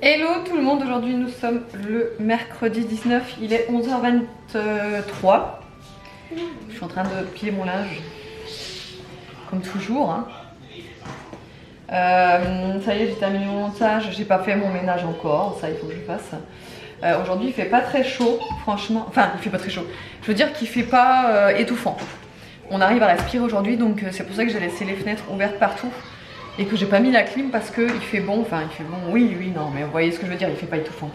Hello tout le monde, aujourd'hui nous sommes le mercredi 19, il est 11h23. Je suis en train de plier mon linge, comme toujours. Hein. Ça y est, j'ai terminé mon montage, j'ai pas fait mon ménage encore, ça il faut que je fasse. Aujourd'hui il fait pas très chaud, franchement, enfin il fait pas très chaud, je veux dire qu'il fait pas étouffant. On arrive à respirer aujourd'hui, donc c'est pour ça que j'ai laissé les fenêtres ouvertes partout. Et que j'ai pas mis la clim parce qu'il fait bon, enfin il fait bon, oui, non, mais vous voyez ce que je veux dire, il fait pas étouffant.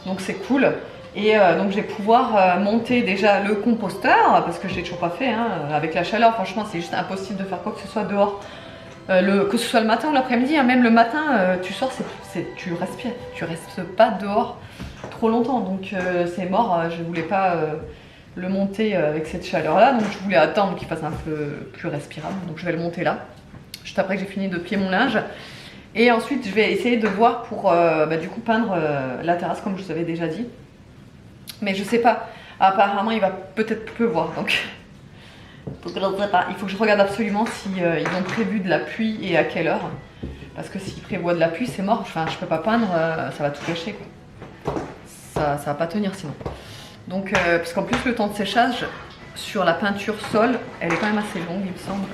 Donc c'est cool. Et donc je vais pouvoir monter déjà le composteur, parce que je l'ai toujours pas fait, hein, avec la chaleur, franchement c'est juste impossible de faire quoi que ce soit dehors. Que ce soit le matin ou l'après-midi, hein, même le matin, tu sors, tu respires, tu restes pas dehors trop longtemps, donc c'est mort, je voulais pas le monter avec cette chaleur là, donc je voulais attendre qu'il fasse un peu plus respirable, donc je vais le monter là. Juste après que j'ai fini de plier mon linge. Et ensuite je vais essayer de voir pour du coup peindre la terrasse comme je vous avais déjà dit. Mais je sais pas, apparemment il va peut-être pleuvoir, donc je sais pas. Il faut que je regarde absolument si ils ont prévu de la pluie et à quelle heure. Parce que s'ils prévoient de la pluie c'est mort, enfin je peux pas peindre, ça va tout gâcher quoi. Ça va pas tenir sinon. Donc parce qu'en plus le temps de séchage sur la peinture sol, elle est quand même assez longue il me semble.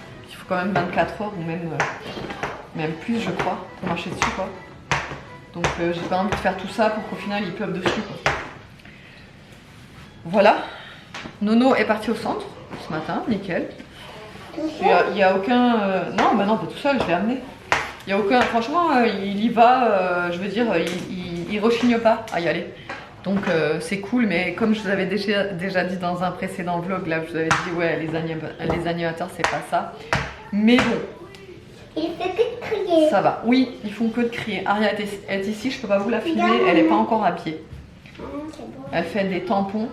Quand même 24 heures ou même plus je crois pour marcher dessus quoi. Donc j'ai pas envie de faire tout ça pour qu'au final il pleuve dessus quoi. Voilà, Nono est parti au centre ce matin, nickel. Il y a aucun non bah non pas tout seul, je l'ai amené. Il y a aucun, franchement il y va, je veux dire il rechigne pas à y aller. Donc c'est cool, mais comme je vous avais déjà dit dans un précédent vlog, là je vous avais dit ouais les animateurs c'est pas ça. Mais bon, il fait que de crier. Ça va, oui, ils font que de crier. Aria est ici, je peux pas vous la filmer, elle est pas encore à pied. Bon. Elle fait des tampons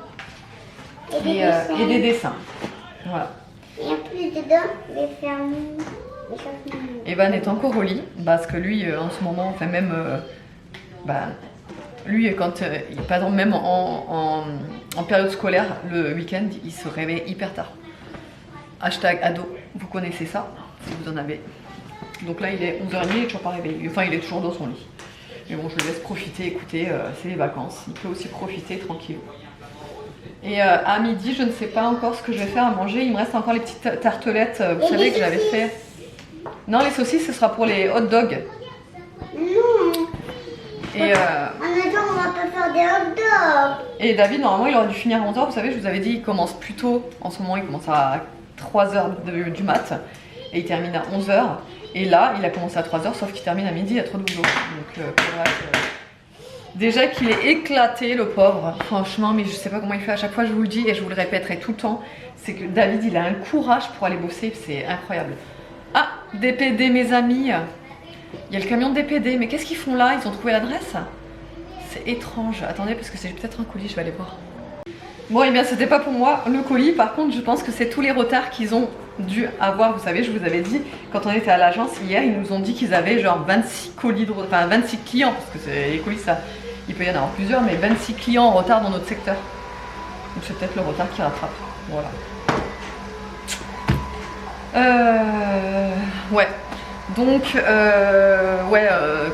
Et des dessins. Voilà. Et en plus dedans, les fermes. Evan est encore au lit, parce que lui en ce moment, enfin même, lui quand, par exemple même en période scolaire, le week-end, il se réveille hyper tard. Hashtag ado, vous connaissez ça, si vous en avez. Donc là il est 11h30, il est toujours pas réveillé, enfin il est toujours dans son lit. Mais bon je le laisse profiter, écoutez, c'est les vacances, il peut aussi profiter tranquille. Et à midi je ne sais pas encore ce que je vais faire à manger, il me reste encore les petites tartelettes, vous savez que j'avais fait. Non les saucisses ce sera pour les hot dogs. Non. Et on va pas faire des hot dogs. Et David normalement il aurait dû finir à 11h, vous savez je vous avais dit il commence plus tôt, en ce moment il commence à 3h du mat et il termine à 11h et là il a commencé à 3h sauf qu'il termine à midi, il y a trop de boulot donc déjà qu'il est éclaté le pauvre franchement, mais je sais pas comment il fait, à chaque fois je vous le dis et je vous le répéterai tout le temps, c'est que David il a un courage pour aller bosser, c'est incroyable. Ah, DPD mes amis, il y a le camion de DPD, mais qu'est-ce qu'ils font là? Ils ont trouvé l'adresse? C'est étrange, attendez parce que c'est peut-être un colis, je vais aller voir. Bon, et bien c'était pas pour moi le colis, par contre je pense que c'est tous les retards qu'ils ont dû avoir. Vous savez, je vous avais dit, quand on était à l'agence hier, ils nous ont dit qu'ils avaient genre 26 colis, enfin 26 clients, parce que les colis ça, il peut y en avoir plusieurs, mais 26 clients en retard dans notre secteur. Donc c'est peut-être le retard qui rattrape, voilà. Ouais, donc que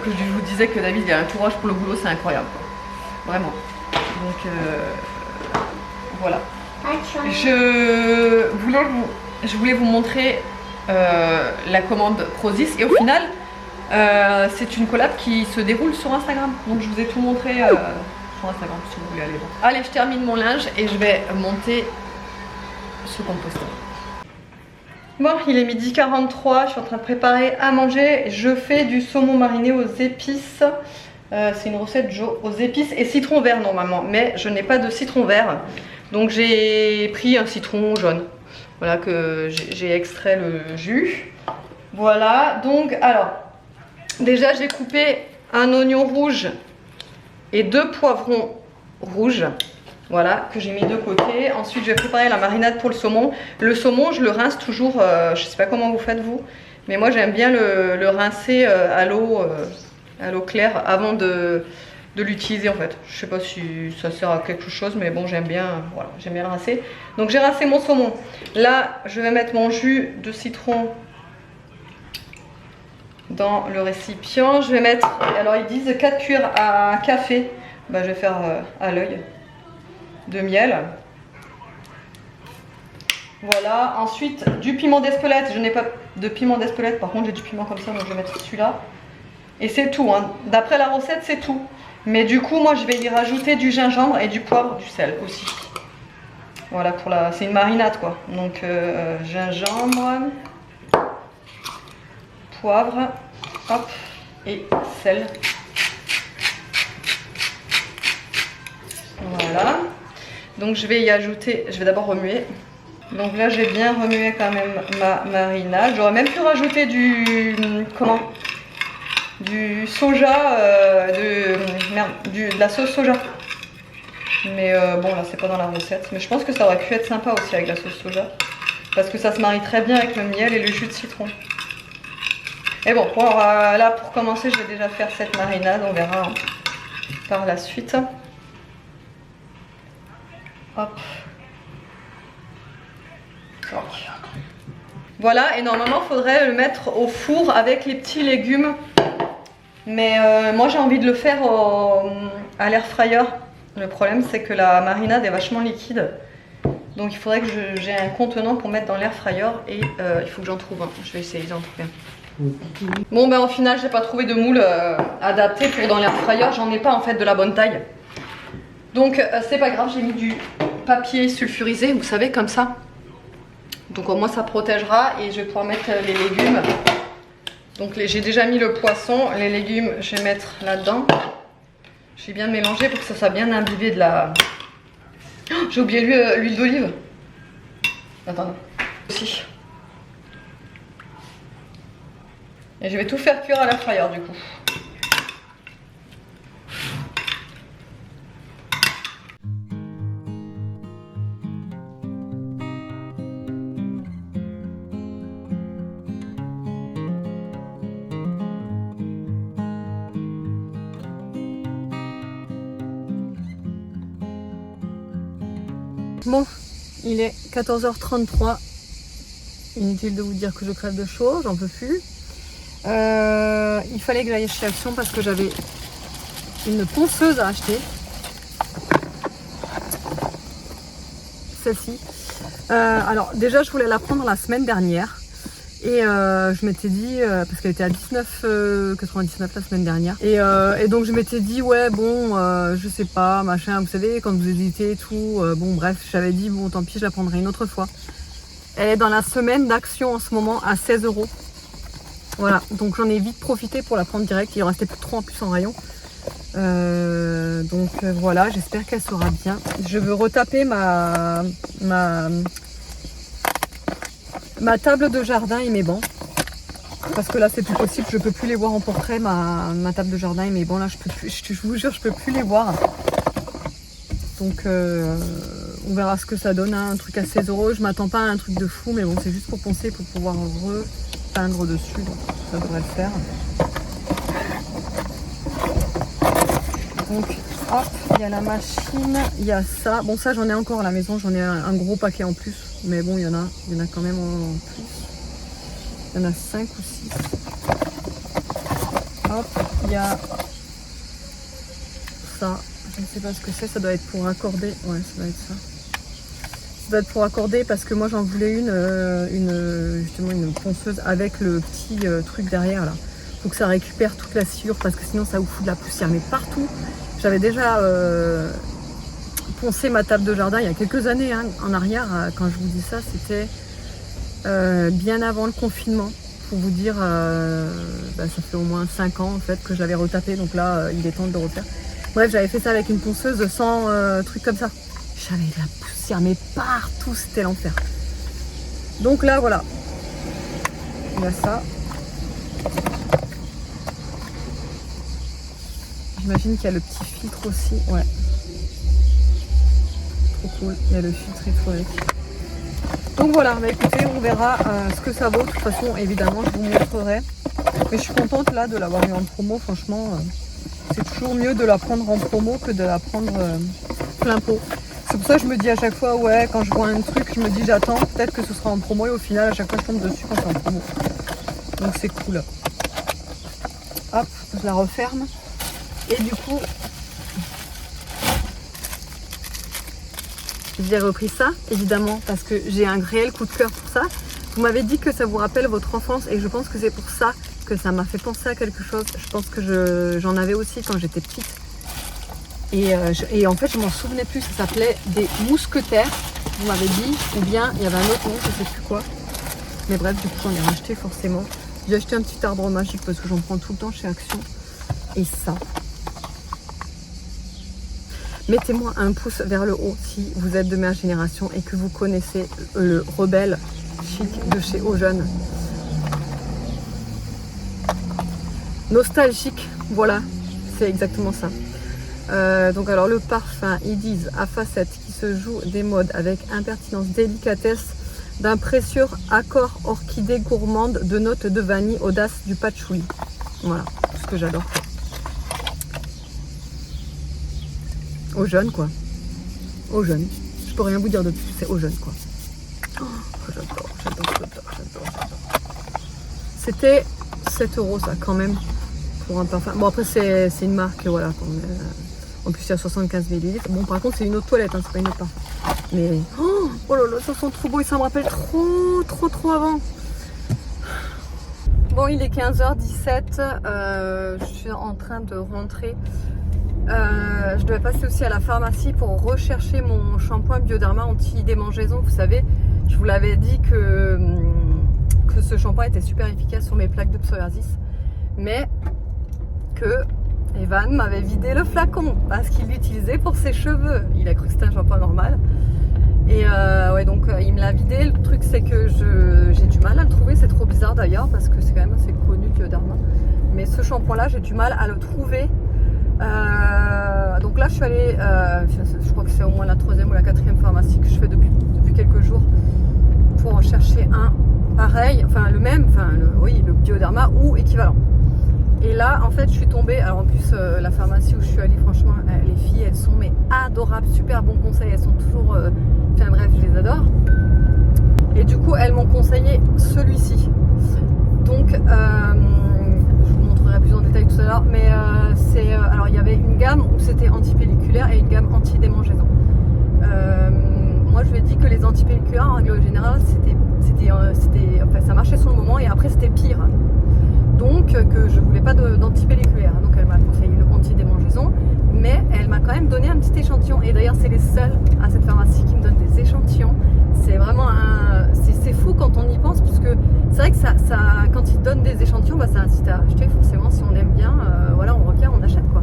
je vous disais que David il a un courage pour le boulot, c'est incroyable, quoi. Vraiment. Donc voilà. Je voulais vous montrer la commande Prozis et au final c'est une collab qui se déroule sur Instagram. Donc je vous ai tout montré sur Instagram si vous voulez aller voir. Allez, je termine mon linge et je vais monter ce composteur. Bon, il est 12h43, je suis en train de préparer à manger. Je fais du saumon mariné aux épices. C'est une recette aux épices et citron vert normalement, mais je n'ai pas de citron vert. Donc j'ai pris un citron jaune. Voilà, que j'ai extrait le jus. Voilà, donc alors, déjà j'ai coupé un oignon rouge et 2 poivrons rouges. Voilà, que j'ai mis de côté. Ensuite je vais préparer la marinade pour le saumon. Le saumon je le rince toujours, je sais pas comment vous faites vous, mais moi j'aime bien le rincer à l'eau claire avant de l'utiliser en fait. Je sais pas si ça sert à quelque chose, mais bon j'aime bien, voilà, j'aime bien le rincer. Donc j'ai rincé mon saumon. Là, je vais mettre mon jus de citron. Voilà, que j'ai mis de côté. Ensuite je vais préparer la marinade pour le saumon. Le saumon je le rince toujours à l'eau claire avant de l'utiliser en fait. Je sais pas si ça sert à quelque chose, mais bon j'aime bien, voilà, j'aime bien le rincer. Donc j'ai rincé mon saumon. Là, je vais mettre mon jus de citron dans le récipient. Je vais mettre, alors ils disent 4 cuillères à café, bah, je vais faire à l'œil, de miel. Voilà, ensuite du piment d'Espelette. Je n'ai pas de piment d'Espelette, par contre j'ai du piment comme ça, donc je vais mettre celui-là. Et c'est tout, hein. D'après la recette c'est tout. Mais du coup moi je vais y rajouter du gingembre et du poivre, du sel aussi. Voilà, pour la... c'est une marinade quoi. Donc gingembre, poivre, hop, et sel. Voilà. Donc je vais y ajouter, je vais d'abord remuer. Donc là j'ai bien remué quand même ma marinade. J'aurais même pu rajouter du soja, de la sauce soja. Mais bon là c'est pas dans la recette. Mais je pense que ça aurait pu être sympa aussi avec la sauce soja. Parce que ça se marie très bien avec le miel et le jus de citron. Et bon là pour commencer je vais déjà faire cette marinade. On verra hein, par la suite. Hop. Voilà, et normalement il faudrait le mettre au four avec les petits légumes. Mais moi j'ai envie de le faire à l'air fryer. Le problème c'est que la marinade est vachement liquide. Donc il faudrait que j'ai un contenant pour mettre dans l'air fryer. Et il faut que j'en trouve un. Je vais essayer d'en trouver un. Bon ben au final j'ai pas trouvé de moule adapté pour dans l'air fryer. J'en ai pas en fait de la bonne taille. Donc c'est pas grave, j'ai mis du papier sulfurisé, vous savez, comme ça. Donc au moins ça protégera et je vais pouvoir mettre les légumes. Donc j'ai déjà mis le poisson, les légumes je vais mettre là-dedans. Je vais bien mélanger pour que ça soit bien imbibé de la... Oh, j'ai oublié l'huile d'olive. Attendez. Aussi. Et je vais tout faire cuire à l'air fryer du coup. Bon, il est 14h33. Inutile de vous dire que je crève de chaud, j'en peux plus. Il fallait que j'aille chez Action parce que j'avais une ponceuse à acheter. Celle-ci. Alors déjà je voulais la prendre la semaine dernière. Et je m'étais dit, parce qu'elle était à 19,99 la semaine dernière. Et donc je m'étais dit, ouais bon, je sais pas, machin, vous savez, quand vous hésitez et tout. Bon bref, j'avais dit, bon tant pis, je la prendrai une autre fois. Elle est dans la semaine d'Action en ce moment à 16 €. Voilà, donc j'en ai vite profité pour la prendre direct. Il en restait plus de 3 en plus en rayon. Donc voilà, j'espère qu'elle sera bien. Je veux retaper ma table de jardin et mes bancs. Parce que là c'est plus possible, je peux plus les voir en portrait, ma table de jardin et mes bancs là, je peux plus, je vous jure, je peux plus les voir. Donc on verra ce que ça donne, hein. Un truc à 16 €, je m'attends pas à un truc de fou, mais bon c'est juste pour poncer, pour pouvoir repeindre dessus, donc ça devrait le faire. Donc hop, il y a la machine, il y a ça. Bon ça j'en ai encore à la maison, j'en ai un gros paquet en plus. Mais bon il y en a quand même en plus. Il y en a 5 ou 6. Hop, il y a ça. Je ne sais pas ce que c'est, ça doit être pour accorder. Ouais, ça doit être ça. Ça doit être pour accorder parce que moi j'en voulais justement une ponceuse avec le petit truc derrière là. Faut que ça récupère toute la sciure parce que sinon ça vous fout de la poussière. Mais partout, j'avais déjà poncé ma table de jardin il y a quelques années hein, en arrière. Quand je vous dis ça, c'était bien avant le confinement. Pour vous dire, ça fait au moins 5 ans en fait que je l'avais retapé. Donc là, il est temps de le refaire. Bref, j'avais fait ça avec une ponceuse sans truc comme ça. J'avais de la poussière, mais partout, c'était l'enfer. Donc là, voilà. Il y a ça. J'imagine qu'il y a le petit filtre aussi. Ouais. Trop cool. Il y a le filtre et tout avec. Donc voilà, bah écoutez, on verra ce que ça vaut. De toute façon, évidemment, je vous montrerai. Mais je suis contente là de l'avoir eu en promo. Franchement, c'est toujours mieux de la prendre en promo que de la prendre plein pot. C'est pour ça que je me dis à chaque fois, ouais, quand je vois un truc, je me dis j'attends, peut-être que ce sera en promo. Et au final, à chaque fois, je tombe dessus quand c'est en promo. Donc c'est cool. Hop, je la referme. Et du coup, j'ai repris ça, évidemment, parce que j'ai un réel coup de cœur pour ça. Vous m'avez dit que ça vous rappelle votre enfance et je pense que c'est pour ça que ça m'a fait penser à quelque chose. Je pense que j'en avais aussi quand j'étais petite. Et en fait, je m'en souvenais plus. Ça s'appelait des mousquetaires, vous m'avez dit. Ou bien, il y avait un autre nom, je sais plus quoi. Mais bref, du coup, j'en ai racheté forcément. J'ai acheté un petit arbre magique parce que j'en prends tout le temps chez Action. Et ça. Mettez-moi un pouce vers le haut si vous êtes de ma génération et que vous connaissez le Rebelle chic de chez Aujeune. Nostalgique, voilà, c'est exactement ça. Donc alors le parfum, ils disent à facettes qui se joue des modes avec impertinence, délicatesse, d'un précieux accord orchidée gourmande, de notes de vanille, audace du patchouli. Voilà, tout ce que j'adore. Aujeune quoi. Aujeune. Je peux rien vous dire de plus, c'est Aujeune quoi. Oh, j'adore. C'était 7 € ça quand même pour un parfum. Bon après c'est une marque, voilà. En plus il y a 75 ml. Bon par contre c'est une autre toilette, hein, c'est pas une autre parfum. Mais oh là là, ça sent trop beau et ça me rappelle trop avant. Bon il est 15h17, je suis en train de rentrer. Je devais passer aussi à la pharmacie pour rechercher mon shampoing Bioderma anti-démangeaison. Vous savez, je vous l'avais dit que ce shampoing était super efficace sur mes plaques de psoriasis, mais que Evan m'avait vidé le flacon parce qu'il l'utilisait pour ses cheveux. Il a cru que c'était un shampoing normal. Et ouais, donc il me l'a vidé. Le truc c'est que j'ai du mal à le trouver, c'est trop bizarre d'ailleurs parce que c'est quand même assez connu Bioderma. Mais ce shampoing là, j'ai du mal à le trouver. Donc là je suis allée, je crois que c'est au moins la 3e ou la 4e pharmacie que je fais depuis quelques jours pour en chercher un pareil, enfin le même, oui, le Bioderma ou équivalent. Et là en fait je suis tombée, alors en plus la pharmacie où je suis allée, franchement les filles elles sont mais adorables, super bons conseils, elles sont toujours, enfin bref je les adore. Et du coup elles m'ont conseillé celui-ci. Donc plus en détail tout à l'heure, mais alors il y avait une gamme où c'était antipelliculaire et une gamme anti-démangeaison. Moi je lui ai dit que les antipelliculaires en règle générale enfin, ça marchait sur le moment et après c'était pire, donc que je voulais pas d'antipelliculaire. Donc elle m'a conseillé le anti-démangeaison, mais elle m'a quand même donné un petit échantillon et d'ailleurs c'est les seuls à cette pharmacie qui me donnent des échantillons. C'est vraiment c'est fou quand on y pense, puisque c'est vrai que ça quand ils donnent des échantillons, bah, ça incite à acheter forcément. Si on aime bien, voilà, on requiert, on achète quoi.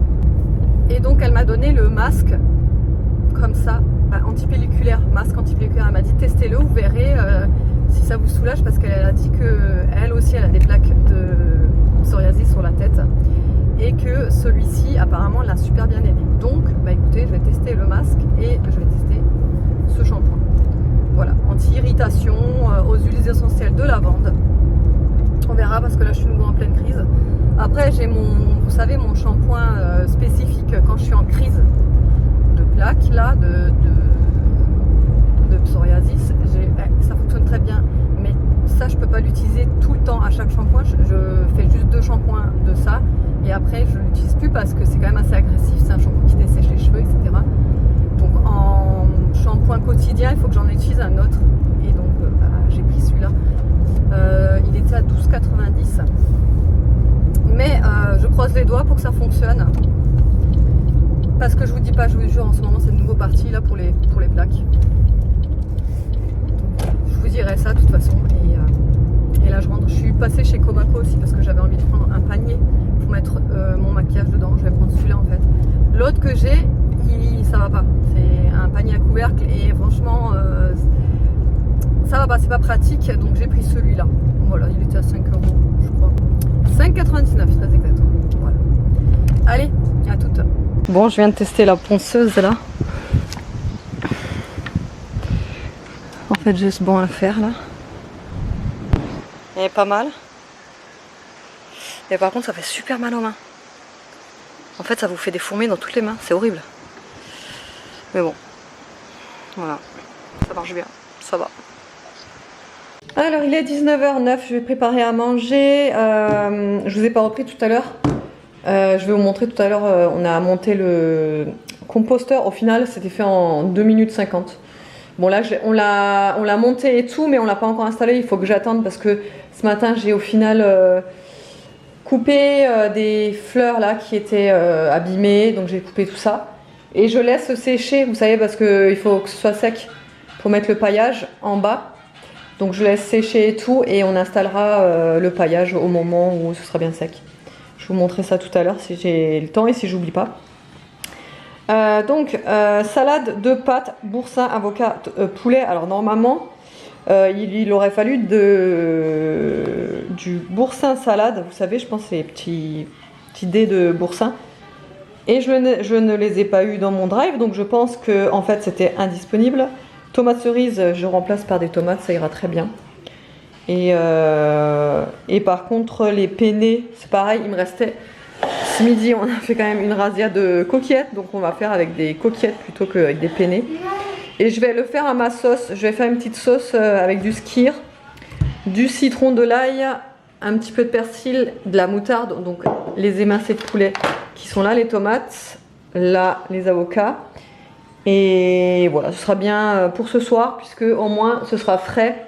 Et donc elle m'a donné le masque comme ça, antipelliculaire, masque antipelliculaire. Elle m'a dit testez-le, vous verrez si ça vous soulage, parce qu'elle a dit que elle aussi elle a des plaques de psoriasis sur la tête et que celui-ci apparemment l'a super bien aidé. Donc bah écoutez, je vais tester le masque et je vais tester ce shampoing. Voilà, anti-irritation, aux huiles essentielles de lavande. On verra parce que là je suis nouveau en pleine crise. Après j'ai vous savez, mon shampoing spécifique quand je suis en crise de plaques là, de psoriasis. Ça fonctionne très bien, mais ça je peux pas l'utiliser tout le temps à chaque shampoing. Je fais juste 2 shampoings de ça et après je l'utilise plus parce que c'est quand même assez agressif. C'est un shampoing qui dessèche les cheveux, etc. Donc en shampoing quotidien, il faut que j'en utilise un autre. Et donc j'ai pris celui-là. Il était à 12,90. Mais je croise les doigts pour que ça fonctionne. Parce que je vous dis pas, je vous jure, en ce moment c'est de nouveau parti là pour les plaques. Donc, je vous dirai ça de toute façon. Et là je rentre. Je suis passée chez Comaco aussi parce que j'avais envie de prendre un panier pour mettre mon maquillage dedans. Je vais prendre celui-là en fait. L'autre que j'ai, ça va pas. C'est un panier à couvercle et franchement ça va pas, c'est pas pratique. Donc j'ai pris celui-là. Voilà, il était à 5 €, je crois. 5,99 très exactement. Voilà. Allez, à toutes. Bon, je viens de tester la ponceuse là. En fait, j'ai ce banc à faire là. Elle est pas mal. Et par contre, ça fait super mal aux mains. En fait, ça vous fait des fourmis dans toutes les mains. C'est horrible. Mais bon. Voilà. Ça marche bien. Ça va. Alors, il est 19h09. Je vais préparer à manger. Je vous ai pas repris tout à l'heure. Je vais vous montrer tout à l'heure, on a monté le composteur. Au final, c'était fait en 2 minutes 50. Bon là, on l'a monté et tout, mais on l'a pas encore installé. Il faut que j'attende parce que ce matin, j'ai au final coupé des fleurs là qui étaient abîmées. Donc j'ai coupé tout ça. Et je laisse sécher, vous savez, parce qu'il faut que ce soit sec pour mettre le paillage en bas. Donc je laisse sécher et tout, et on installera le paillage au moment où ce sera bien sec. Je vous montrerai ça tout à l'heure si j'ai le temps et si j'oublie pas. Salade de pâtes, boursin, avocat, poulet. Alors normalement, il aurait fallu du boursin salade. Vous savez, je pense les petits dés de boursin. Et je ne les ai pas eu dans mon drive, donc je pense que en fait c'était indisponible. Tomates cerises, je remplace par des tomates, ça ira très bien. Et par contre les penne, c'est pareil, il me restait ce midi, on a fait quand même une razzia de coquillettes, donc on va faire avec des coquillettes plutôt qu'avec des penne. Et je vais le faire à ma sauce, je vais faire une petite sauce avec du skyr, du citron, de l'ail, un petit peu de persil, de la moutarde, donc les émincés de poulet qui sont là, les tomates, là les avocats. Et voilà, ce sera bien pour ce soir puisque au moins ce sera frais.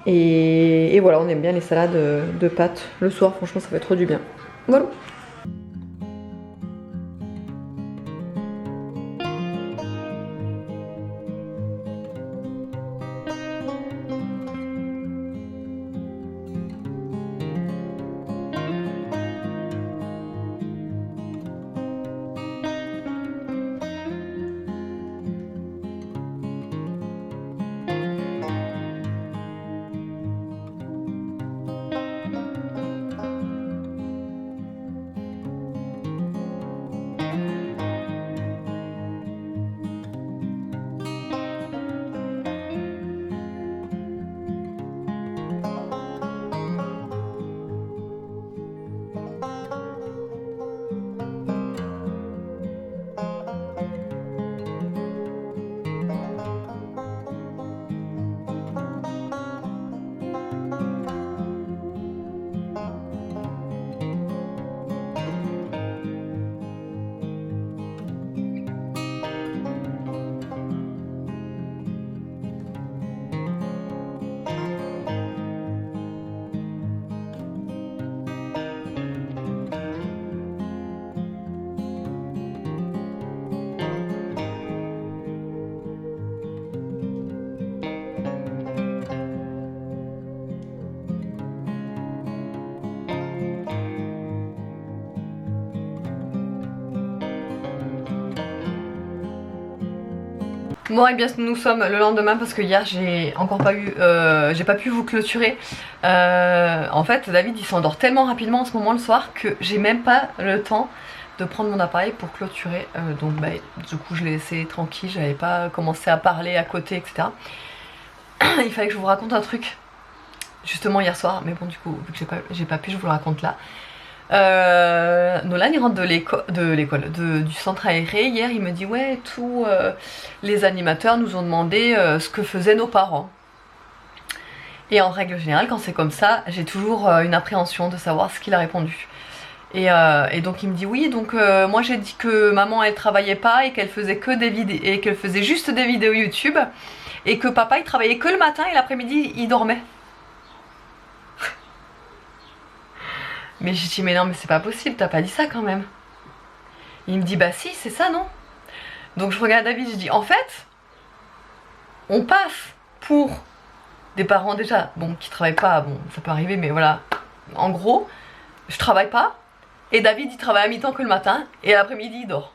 Et voilà, on aime bien les salades de pâtes le soir, franchement ça fait trop du bien. Voilà. Bon et bien nous sommes le lendemain parce que hier j'ai encore pas eu, j'ai pas pu vous clôturer. En fait David il s'endort tellement rapidement en ce moment le soir que j'ai même pas le temps de prendre mon appareil pour clôturer. Donc bah, du coup je l'ai laissé tranquille, j'avais pas commencé à parler à côté etc. Il fallait que je vous raconte un truc justement hier soir, mais bon du coup vu que j'ai pas pu, je vous le raconte là. Nolan il rentre du centre aéré. Hier il me dit ouais tous les animateurs nous ont demandé ce que faisaient nos parents. Et en règle générale quand c'est comme ça j'ai toujours une appréhension de savoir ce qu'il a répondu. Et donc il me dit oui donc moi j'ai dit que maman elle travaillait pas et qu'elle faisait que des vidéos et qu'elle faisait juste des vidéos YouTube et que papa il travaillait que le matin et l'après-midi il dormait. Mais j'ai dit mais non mais c'est pas possible, t'as pas dit ça quand même. Il me dit bah si c'est ça non. Donc je regarde David, je dis en fait on passe pour des parents déjà bon qui travaillent pas, bon ça peut arriver mais voilà. En gros je travaille pas et David il travaille à mi-temps que le matin et l'après-midi il dort.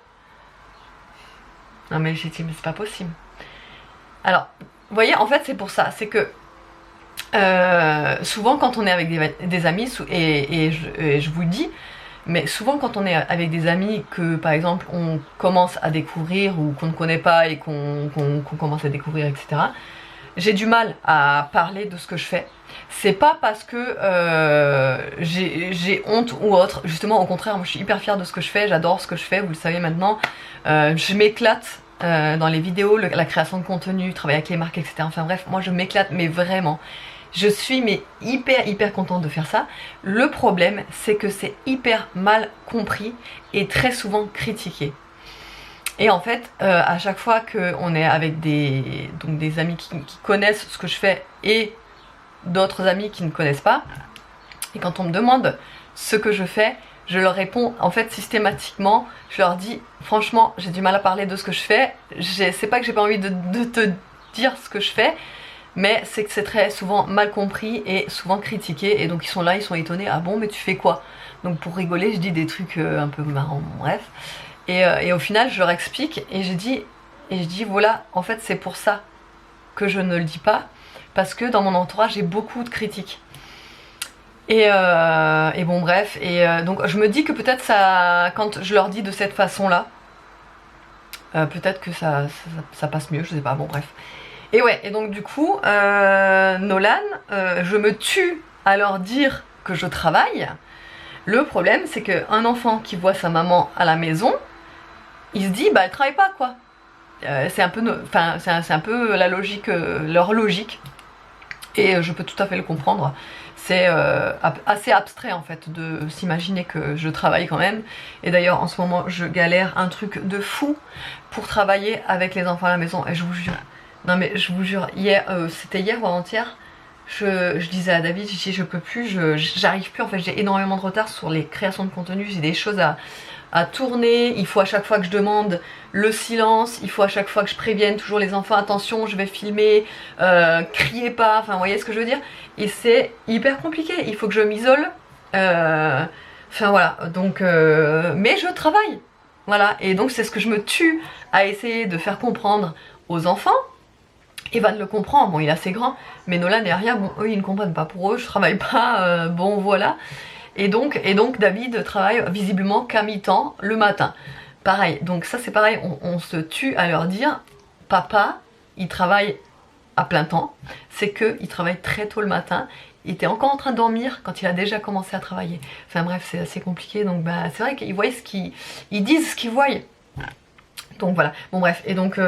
Non mais j'ai dit mais c'est pas possible. Alors vous voyez en fait c'est pour ça, c'est que souvent quand on est avec des amis et je vous le dis, mais souvent quand on est avec des amis que par exemple on commence à découvrir ou qu'on ne connaît pas et qu'on commence à découvrir etc, j'ai du mal à parler de ce que je fais. C'est pas parce que j'ai honte ou autre, justement au contraire moi je suis hyper fière de ce que je fais, j'adore ce que je fais, vous le savez maintenant. Je m'éclate dans les vidéos, la création de contenu, travailler avec les marques etc, enfin bref moi je m'éclate mais vraiment. Je suis mais hyper contente de faire ça. Le problème, c'est que c'est hyper mal compris et très souvent critiqué. Et en fait, à chaque fois qu'on est avec des amis qui connaissent ce que je fais et d'autres amis qui ne connaissent pas, et quand on me demande ce que je fais, je leur réponds en fait systématiquement, je leur dis franchement j'ai du mal à parler de ce que je fais, c'est pas que j'ai pas envie de te dire ce que je fais, mais c'est que c'est très souvent mal compris et souvent critiqué, et donc ils sont là, ils sont étonnés, ah bon mais tu fais quoi? Donc pour rigoler je dis des trucs un peu marrants, bref, et au final je leur explique et je dis voilà, en fait c'est pour ça que je ne le dis pas, parce que dans mon entourage j'ai beaucoup de critiques. Et bon bref, donc je me dis que peut-être ça, quand je leur dis de cette façon là, peut-être que ça passe mieux, je sais pas, bon bref. Et ouais, et donc du coup, Nolan, je me tue à leur dire que je travaille. Le problème c'est qu'un enfant qui voit sa maman à la maison, il se dit bah elle travaille pas quoi. C'est un peu, enfin c'est un peu la logique, leur logique. Et je peux tout à fait le comprendre. C'est assez abstrait en fait de s'imaginer que je travaille quand même. Et d'ailleurs en ce moment je galère un truc de fou pour travailler avec les enfants à la maison. Et je vous jure, non mais je vous jure, hier, c'était hier ou avant-hier, je disais à David, je dis je peux plus, j'arrive plus en fait, j'ai énormément de retard sur les créations de contenu, j'ai des choses à tourner, il faut à chaque fois que je demande le silence, il faut à chaque fois que je prévienne toujours les enfants, attention je vais filmer, criez pas, enfin vous voyez ce que je veux dire, et c'est hyper compliqué, il faut que je m'isole, enfin voilà, donc mais je travaille, voilà, et donc c'est ce que je me tue à essayer de faire comprendre aux enfants. Evan le comprend, bon il est assez grand, mais Nolan et Aria, bon eux ils ne comprennent pas, pour eux je travaille pas, bon voilà. Et donc David travaille visiblement qu'à mi-temps le matin. Pareil, donc ça c'est pareil, on se tue à leur dire, papa, il travaille à plein temps, c'est qu'il travaille très tôt le matin, il était encore en train de dormir quand il a déjà commencé à travailler. Enfin bref, c'est assez compliqué, donc bah, c'est vrai qu'ils voient ils disent ce qu'ils voient. Donc voilà, bon bref, et donc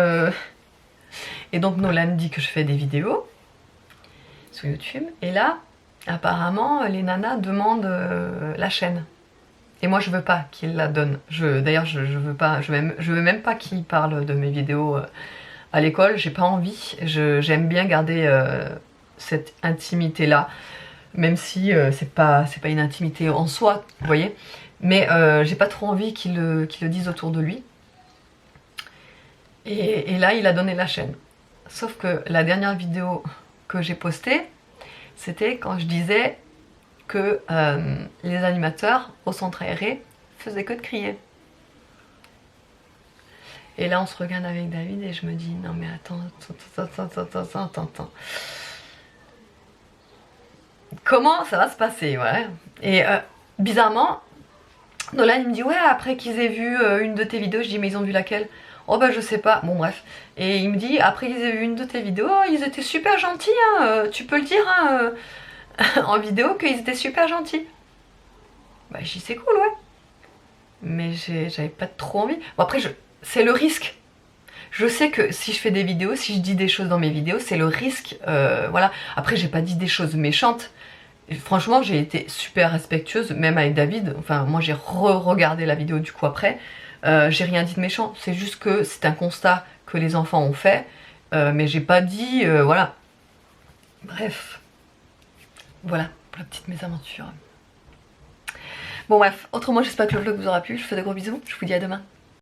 Nolan dit que je fais des vidéos sur YouTube, et là, apparemment, les nanas demandent la chaîne. Et moi, je veux pas qu'ils la donnent. D'ailleurs, je veux pas, je veux même pas qu'ils parlent de mes vidéos à l'école. J'ai pas envie. J'aime bien garder cette intimité-là, même si c'est pas une intimité en soi, vous voyez. Mais j'ai pas trop envie qu'ils le disent autour de lui. Et là, il a donné la chaîne. Sauf que la dernière vidéo que j'ai postée, c'était quand je disais que les animateurs au centre aéré faisaient que de crier. Et là on se regarde avec David et je me dis non mais attends. Comment ça va se passer, ouais. Et bizarrement, Nolan il me dit ouais après qu'ils aient vu une de tes vidéos, je dis mais ils ont vu laquelle? Oh bah je sais pas, bon bref. Et il me dit après qu'ils aient vu une de tes vidéos, oh, ils étaient super gentils, hein, tu peux le dire hein, en vidéo qu'ils étaient super gentils. Bah je dis c'est cool ouais. Mais j'avais pas trop envie. Bon après c'est le risque. Je sais que si je fais des vidéos, si je dis des choses dans mes vidéos, c'est le risque, voilà. Après j'ai pas dit des choses méchantes. Et franchement j'ai été super respectueuse, même avec David. Enfin moi j'ai re-regardé la vidéo du coup après. J'ai rien dit de méchant, c'est juste que c'est un constat que les enfants ont fait, mais j'ai pas dit, voilà. Bref, voilà pour la petite mésaventure. Bon bref, autrement j'espère que le vlog vous aura plu, je vous fais de gros bisous, je vous dis à demain.